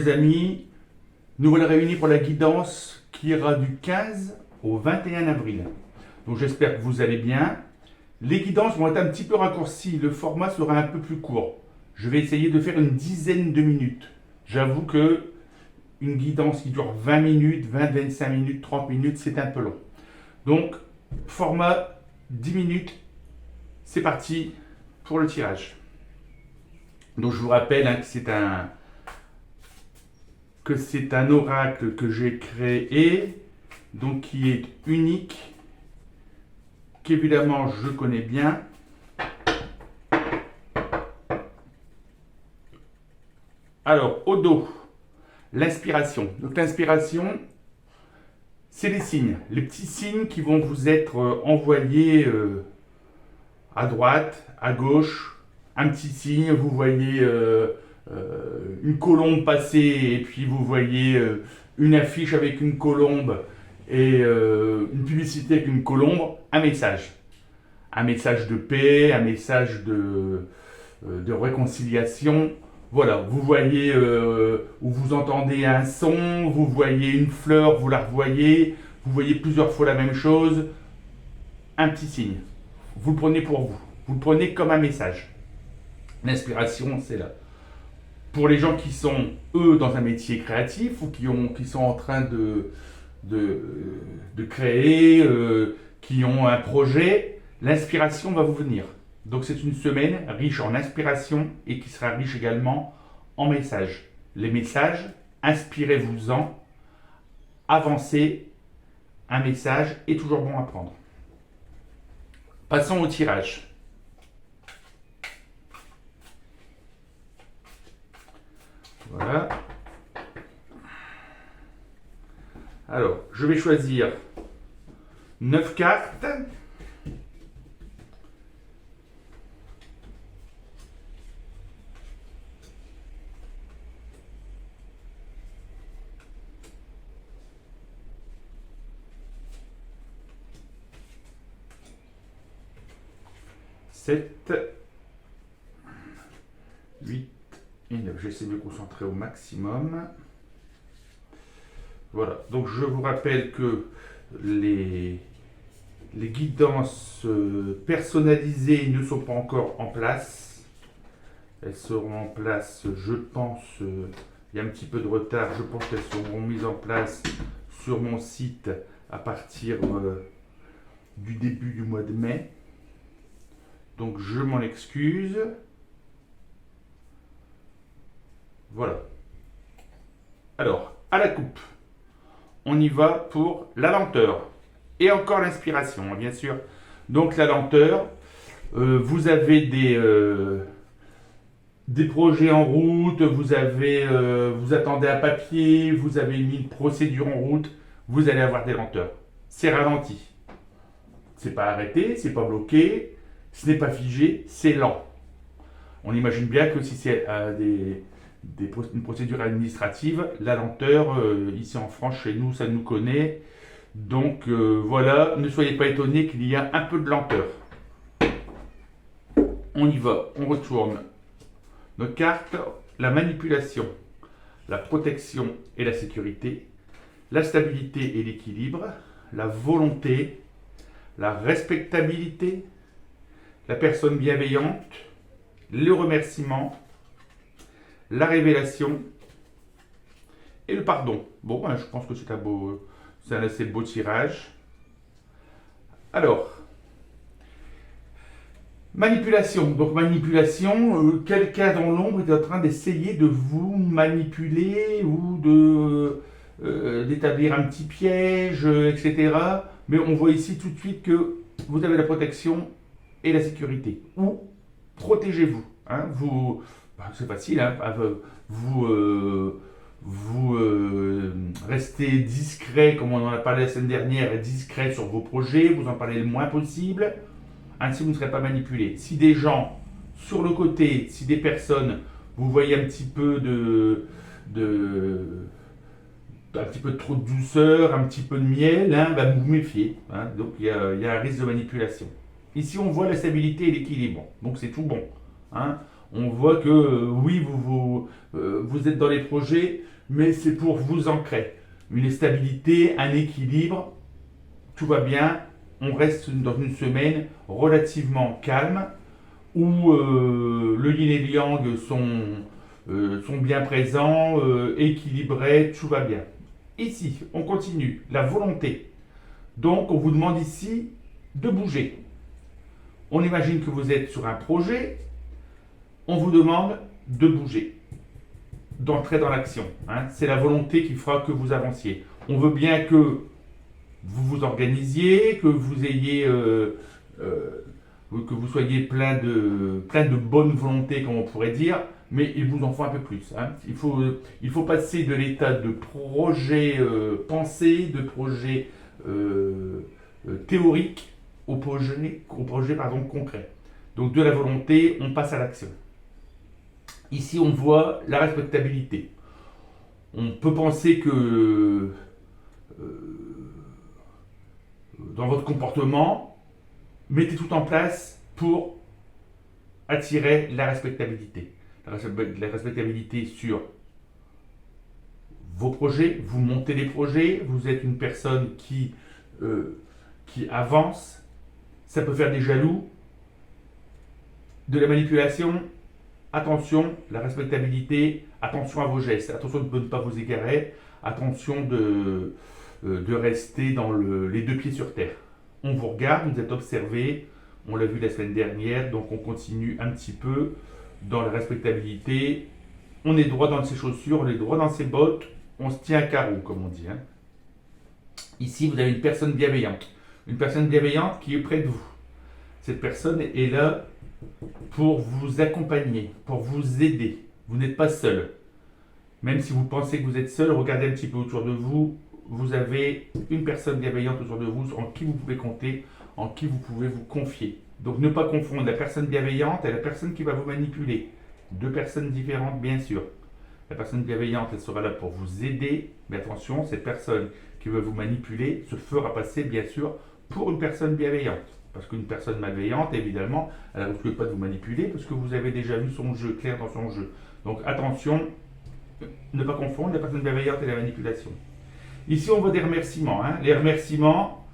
les amis, nous voilà réunis pour la guidance qui ira du 15 au 21 avril. Donc j'espère que vous allez bien. Les guidances vont être un petit peu raccourcies, le format sera un peu plus court. Je vais essayer de faire une dizaine de minutes. J'avoue que une guidance qui dure 20 minutes, 20, 25 minutes, 30 minutes, c'est un peu long. Donc, format 10 minutes, c'est parti pour le tirage. Donc je vous rappelle que c'est un oracle que j'ai créé, donc qui est unique, qu'évidemment je connais bien. Alors, au dos, l'inspiration. Donc l'inspiration, c'est les signes, les petits signes qui vont vous être envoyés à droite, à gauche. Un petit signe, vous voyez une colombe passer et puis vous voyez une affiche avec une colombe et une publicité avec une colombe, un message. Un message de paix, un message de réconciliation. Voilà, vous voyez ou vous entendez un son, vous voyez une fleur, vous la revoyez, vous voyez plusieurs fois la même chose, un petit signe. Vous le prenez pour vous, vous le prenez comme un message. L'inspiration, c'est là. Pour les gens qui sont, eux, dans un métier créatif ou qui sont en train de créer, qui ont un projet, l'inspiration va vous venir. Donc c'est une semaine riche en inspiration et qui sera riche également en messages. Les messages, inspirez-vous-en, avancez, un message est toujours bon à prendre. Passons au tirage. Voilà. Alors, je vais choisir 9 cartes. Sept, 8 et 9. J'essaie de me concentrer au maximum. Voilà, donc je vous rappelle que les guidances personnalisées ne sont pas encore en place. Elles seront en place, je pense, il y a un petit peu de retard, je pense qu'elles seront mises en place sur mon site à partir du début du mois de mai. Donc je m'en excuse. Voilà. Alors, à la coupe, on y va pour la lenteur. Et encore l'inspiration, bien sûr. Donc la lenteur, vous avez des projets en route, vous attendez un papier, vous avez mis une procédure en route, vous allez avoir des lenteurs. C'est ralenti. C'est pas arrêté, c'est pas bloqué, ce n'est pas figé, c'est lent. On imagine bien que si c'est une procédure administrative, la lenteur, ici en France, chez nous, ça nous connaît. Donc voilà, ne soyez pas étonnés qu'il y a un peu de lenteur. On y va, on retourne notre carte, la manipulation, la protection et la sécurité, la stabilité et l'équilibre, la volonté, la respectabilité, la personne bienveillante, le remerciement, la révélation et le pardon. Bon, je pense que c'est un assez beau tirage. Alors, manipulation. Donc manipulation, quelqu'un dans l'ombre est en train d'essayer de vous manipuler ou d'établir un petit piège, etc. Mais on voit ici tout de suite que vous avez la protection et la sécurité. Ou protégez-vous. Hein, c'est facile, hein, vous restez discret, comme on en a parlé la semaine dernière, discret sur vos projets, vous en parlez le moins possible, ainsi vous ne serez pas manipulé. Si des gens, sur le côté, si des personnes, vous voyez un petit peu un petit peu trop de douceur, un petit peu de miel, hein, vous vous méfiez. Hein, donc il y a un risque de manipulation. Ici on voit la stabilité et l'équilibre, donc c'est tout bon. Hein. On voit que oui, vous êtes dans les projets, mais c'est pour vous ancrer. Une stabilité, un équilibre, tout va bien. On reste dans une semaine relativement calme où le yin et le yang sont bien présents, équilibrés, tout va bien. Ici, on continue. La volonté. Donc, on vous demande ici de bouger. On imagine que vous êtes sur un projet. On vous demande de bouger, d'entrer dans l'action. Hein. C'est la volonté qui fera que vous avanciez. On veut bien que vous vous organisiez, que vous ayez, que vous soyez plein de bonne volonté, comme on pourrait dire, mais il vous en faut un peu plus. Hein. Il faut passer de l'état de projet pensé, de projet théorique, au projet concret. Donc de la volonté, on passe à l'action. Ici, on voit la respectabilité. On peut penser que dans votre comportement, mettez tout en place pour attirer la respectabilité. La respectabilité sur vos projets, vous montez les projets, vous êtes une personne qui avance, ça peut faire des jaloux, de la manipulation. Attention, la respectabilité, attention à vos gestes, attention de ne pas vous égarer, attention de rester dans les deux pieds sur terre. On vous regarde, vous êtes observé, on l'a vu la semaine dernière, donc on continue un petit peu dans la respectabilité. On est droit dans ses chaussures, on est droit dans ses bottes, on se tient à carreau, comme on dit. Hein. Ici, vous avez une personne bienveillante qui est près de vous. Cette personne est là pour vous accompagner, pour vous aider. Vous n'êtes pas seul. Même si vous pensez que vous êtes seul, regardez un petit peu autour de vous. Vous avez une personne bienveillante autour de vous en qui vous pouvez compter, en qui vous pouvez vous confier. Donc ne pas confondre la personne bienveillante et la personne qui va vous manipuler. Deux personnes différentes, bien sûr. La personne bienveillante, elle sera là pour vous aider. Mais attention, cette personne qui veut vous manipuler se fera passer, bien sûr, pour une personne bienveillante. Parce qu'une personne malveillante, évidemment, elle ne risque pas de vous manipuler parce que vous avez déjà vu son jeu, clair dans son jeu. Donc attention, ne pas confondre la personne bienveillante et la manipulation. Ici, on voit des remerciements. Hein. Les remerciements,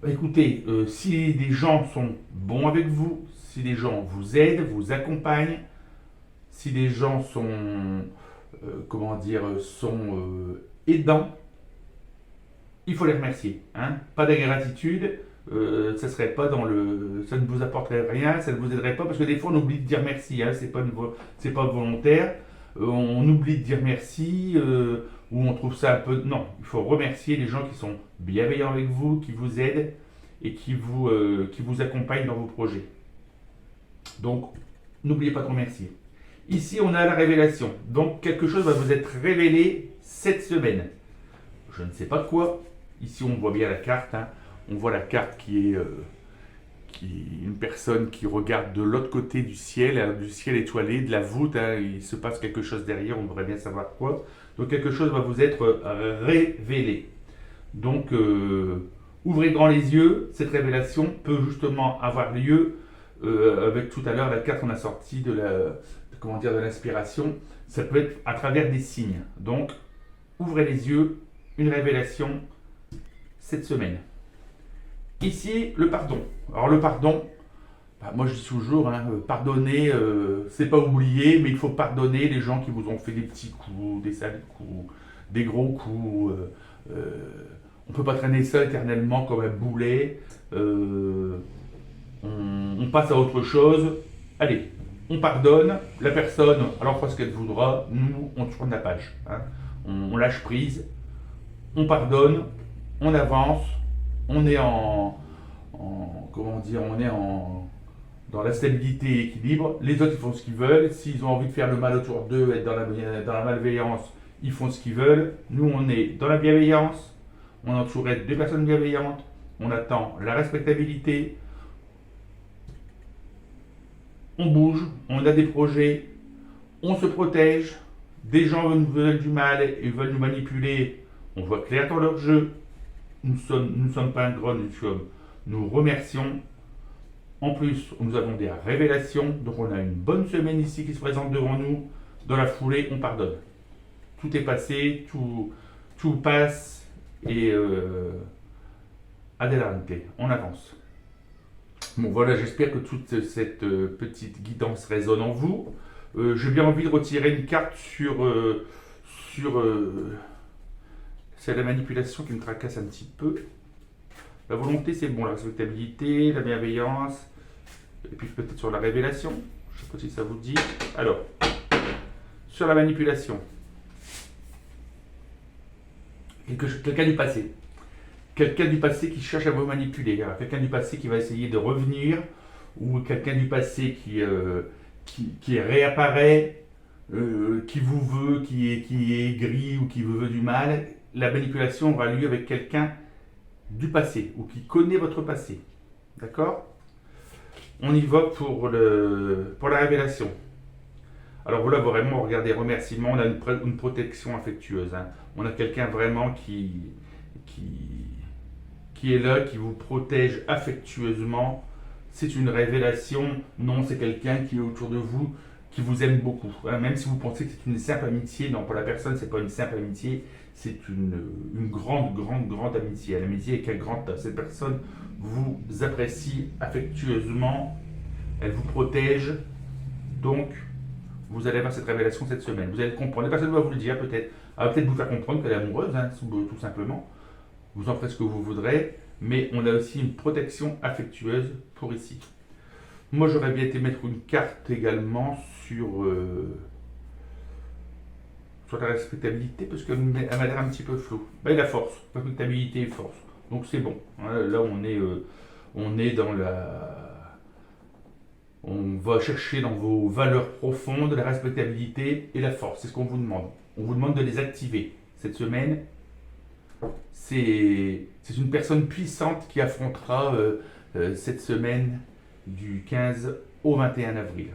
écoutez, si des gens sont bons avec vous, si des gens vous aident, vous accompagnent, si des gens sont, aidants, il faut les remercier. Hein. Pas d'ingratitude. Ça ne vous apporterait rien, ça ne vous aiderait pas parce que des fois on oublie de dire merci, hein, c'est pas volontaire, on oublie de dire merci ou on trouve ça un peu. Non, il faut remercier les gens qui sont bienveillants avec vous, qui vous aident et qui vous accompagnent dans vos projets. Donc n'oubliez pas de remercier. Ici on a la révélation, donc quelque chose va vous être révélé cette semaine. Je ne sais pas quoi. Ici on voit bien la carte. Hein. On voit la carte qui est une personne qui regarde de l'autre côté du ciel étoilé, de la voûte. Hein, il se passe quelque chose derrière, on devrait bien savoir quoi. Donc quelque chose va vous être révélé. Donc ouvrez grand les yeux, cette révélation peut justement avoir lieu avec tout à l'heure la carte qu'on a sortie de l'inspiration. Ça peut être à travers des signes. Donc ouvrez les yeux, une révélation cette semaine. Ici, le pardon. Alors le pardon, moi je dis toujours, hein, pardonner, c'est pas oublier, mais il faut pardonner les gens qui vous ont fait des petits coups, des sales coups, des gros coups. On peut pas traîner ça éternellement comme un boulet. On passe à autre chose. Allez, on pardonne. La personne, alors fera ce qu'elle voudra. Nous, on tourne la page. Hein. On lâche prise. On pardonne. On avance. On est dans la stabilité et l'équilibre. Les autres, ils font ce qu'ils veulent. S'ils ont envie de faire le mal autour d'eux, être dans la malveillance, ils font ce qu'ils veulent. Nous, on est dans la bienveillance. On est entouré de deux personnes bienveillantes. On attend la respectabilité. On bouge. On a des projets. On se protège. Des gens veulent du mal et veulent nous manipuler. On voit clair dans leur jeu. Nous ne sommes pas ingrats, nous remercions. En plus, nous avons des révélations, donc on a une bonne semaine ici qui se présente devant nous. Dans la foulée, on pardonne. Tout est passé, tout passe et adelante, on avance. Bon voilà, j'espère que toute cette petite guidance résonne en vous. J'ai bien envie de retirer une carte sur c'est la manipulation qui me tracasse un petit peu. La volonté, c'est bon, la respectabilité, la bienveillance, et puis peut-être sur la révélation. Je ne sais pas si ça vous dit. Alors, sur la manipulation, quelqu'un du passé. Quelqu'un du passé qui cherche à vous manipuler. Quelqu'un du passé qui va essayer de revenir, ou quelqu'un du passé qui réapparaît, qui vous veut, qui est aigri ou qui vous veut du mal. La manipulation aura lieu avec quelqu'un du passé ou qui connaît votre passé. D'accord? On y va pour la révélation. Alors voilà, vraiment, regardez, remerciement, on a une protection affectueuse. Hein. On a quelqu'un vraiment qui est là, qui vous protège affectueusement. C'est une révélation. Non, c'est quelqu'un qui est autour de vous, qui vous aime beaucoup. Hein. Même si vous pensez que c'est une simple amitié, non, pour la personne, c'est pas une simple amitié, c'est une grande, grande, grande amitié. L'amitié est quelle grande. Cette personne vous apprécie affectueusement, elle vous protège, donc vous allez avoir cette révélation cette semaine. Vous allez le comprendre. La personne va vous le dire peut-être. Elle va peut-être vous faire comprendre qu'elle est amoureuse, hein, tout simplement. Vous en ferez ce que vous voudrez, mais on a aussi une protection affectueuse pour ici. Moi, j'aurais bien été mettre une carte également sur la respectabilité, parce qu'elle m'a l'air un petit peu floue. Ben, la force, respectabilité et force. Donc c'est bon. Là, on est dans la... On va chercher dans vos valeurs profondes la respectabilité et la force. C'est ce qu'on vous demande. On vous demande de les activer. Cette semaine, c'est une personne puissante qui affrontera cette semaine du 15 au 21 avril.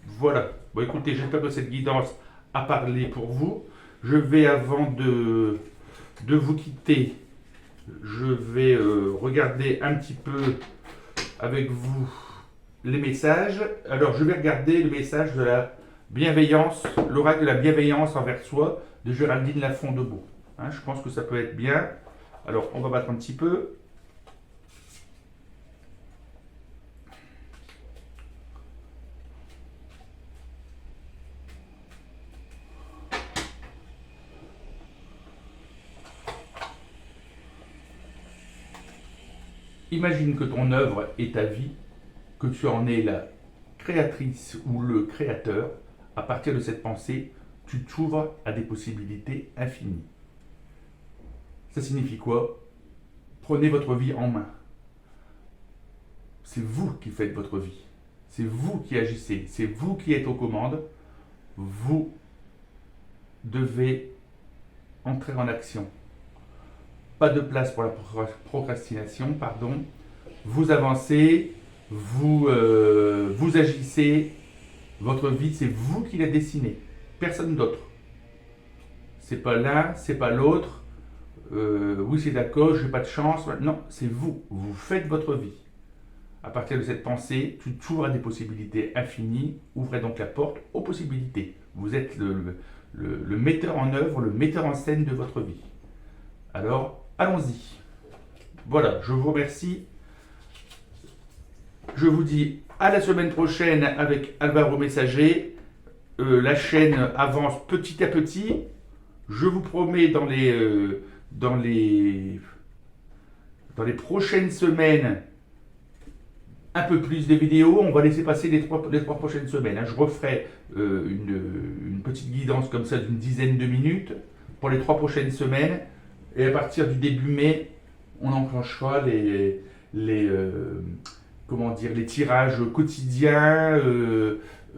Voilà. Bon, écoutez, j'espère que cette guidance a parlé pour vous. Je vais, avant de vous quitter, je vais regarder un petit peu avec vous les messages. Alors, je vais regarder le message de la bienveillance, l'oracle de la bienveillance envers soi de Géraldine Lafond-Debeau. Hein, je pense que ça peut être bien. Alors, on va battre un petit peu. Imagine que ton œuvre est ta vie, que tu en es la créatrice ou le créateur. À partir de cette pensée, tu t'ouvres à des possibilités infinies. Ça signifie quoi? Prenez votre vie en main. C'est vous qui faites votre vie. C'est vous qui agissez. C'est vous qui êtes aux commandes. Vous devez entrer en action. Pas de place pour la procrastination, pardon. Vous avancez, vous agissez. Votre vie, c'est vous qui la dessinez. Personne d'autre. C'est pas l'un, c'est pas l'autre. Oui, c'est d'accord, j'ai pas de chance. Non, c'est vous. Vous faites votre vie. À partir de cette pensée, tu t'ouvres à des possibilités infinies. Ouvrez donc la porte aux possibilités. Vous êtes le metteur en œuvre, le metteur en scène de votre vie. Alors, allons-y. Voilà, je vous remercie. Je vous dis à la semaine prochaine avec Alvaro Messager. La chaîne avance petit à petit. Je vous promets dans les prochaines semaines un peu plus de vidéos. On va laisser passer les trois prochaines semaines. Je referai une petite guidance comme ça d'une dizaine de minutes pour les 3 prochaines semaines. Et à partir du début mai, on enclenchera les tirages quotidiens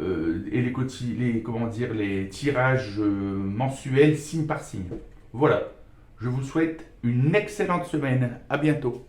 et les tirages mensuels signe par signe. Voilà. Je vous souhaite une excellente semaine. À bientôt.